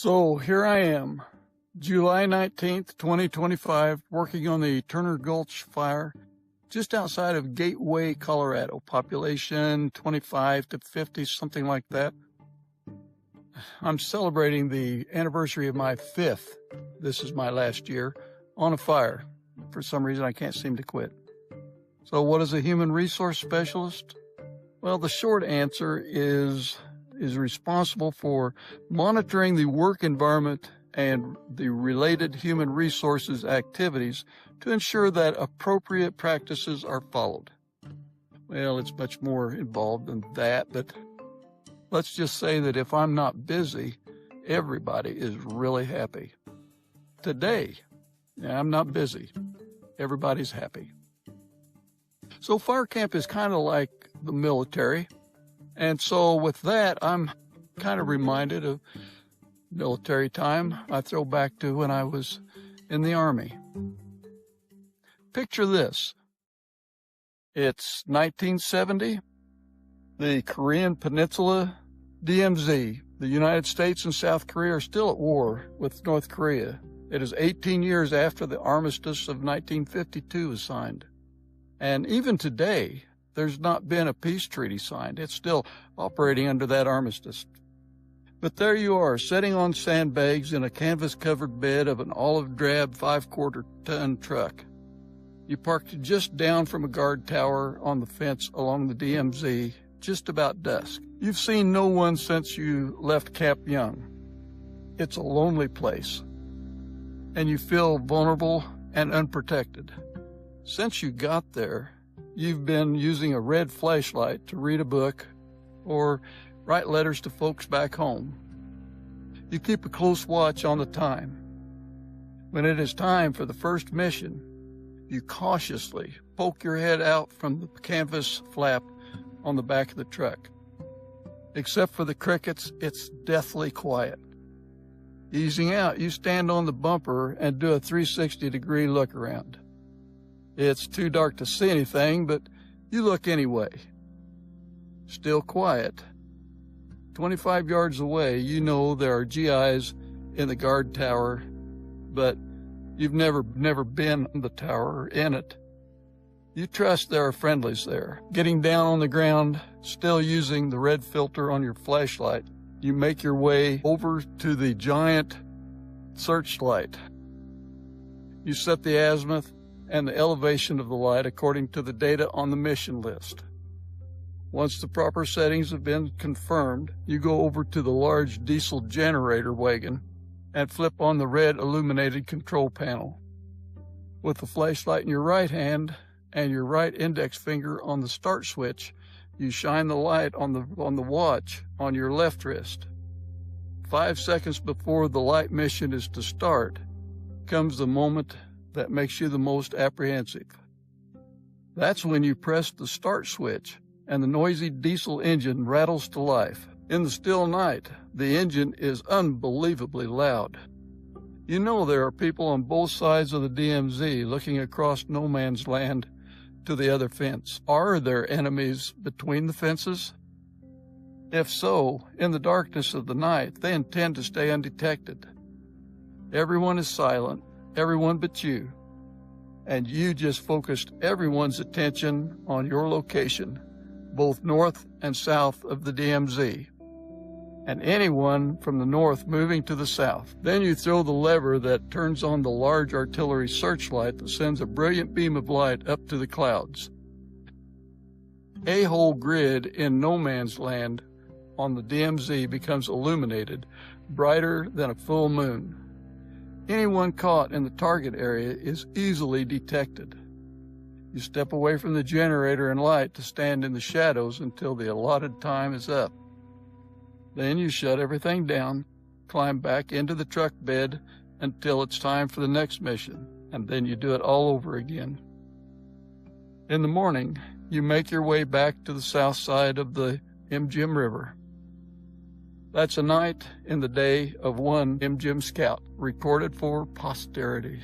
So here I am, July 19th, 2025, working on the Turner Gulch fire just outside of Gateway, Colorado. Population 25 to 50, something like that. I'm celebrating the anniversary of my 5th, this is my last year, on a fire. For some reason, I can't seem to quit. So what is a human resource specialist? Well, the short answer is responsible for monitoring the work environment and the related human resources activities to ensure that appropriate practices are followed. Well, it's much more involved than that, but let's just say that if I'm not busy, everybody is really happy. Today, I'm not busy. Everybody's happy. So fire camp is kind of like the military. And so with that, I'm kind of reminded of military time. I throw back to when I was in the Army. Picture this. It's 1970. The Korean Peninsula, DMZ, the United States and South Korea are still at war with North Korea. It is 18 years after the armistice of 1952 was signed. And even today, there's not been a peace treaty signed. It's still operating under that armistice. But there you are, sitting on sandbags in a canvas-covered bed of an olive-drab 5/4-ton truck. You parked just down from a guard tower on the fence along the DMZ, just about dusk. You've seen no one since you left Camp Young. It's a lonely place, and you feel vulnerable and unprotected. Since you got there, you've been using a red flashlight to read a book or write letters to folks back home. You keep a close watch on the time. When it is time for the first mission, you cautiously poke your head out from the canvas flap on the back of the truck. Except for the crickets, it's deathly quiet. Easing out, you stand on the bumper and do a 360-degree look around. It's too dark to see anything, but you look anyway. Still quiet. 25 yards away, you know there are GIs in the guard tower, but you've never been in the tower or in it. You trust there are friendlies there. Getting down on the ground, still using the red filter on your flashlight, you make your way over to the giant searchlight. You set the azimuth and the elevation of the light according to the data on the mission list. Once the proper settings have been confirmed, you go over to the large diesel generator wagon and flip on the red illuminated control panel. With the flashlight in your right hand and your right index finger on the start switch, you shine the light on the watch on your left wrist. 5 seconds before the light mission is to start comes the moment that makes you the most apprehensive. That's when you press the start switch and the noisy diesel engine rattles to life. In the still night, the engine is unbelievably loud. You know there are people on both sides of the DMZ looking across no man's land to the other fence. Are there enemies between the fences? If so, in the darkness of the night, they intend to stay undetected. Everyone is silent. Everyone but you, and you just focused everyone's attention on your location, both north and south of the DMZ, and anyone from the north moving to the south. Then you throw the lever that turns on the large artillery searchlight that sends a brilliant beam of light up to the clouds. A whole grid in no man's land on the DMZ becomes illuminated, brighter than a full moon. Anyone caught in the target area is easily detected. You step away from the generator and light to stand in the shadows until the allotted time is up. Then you shut everything down, climb back into the truck bed until it's time for the next mission, and then you do it all over again. In the morning, you make your way back to the south side of the MGM River. That's a night in the day of one MGM Scout, recorded for posterity.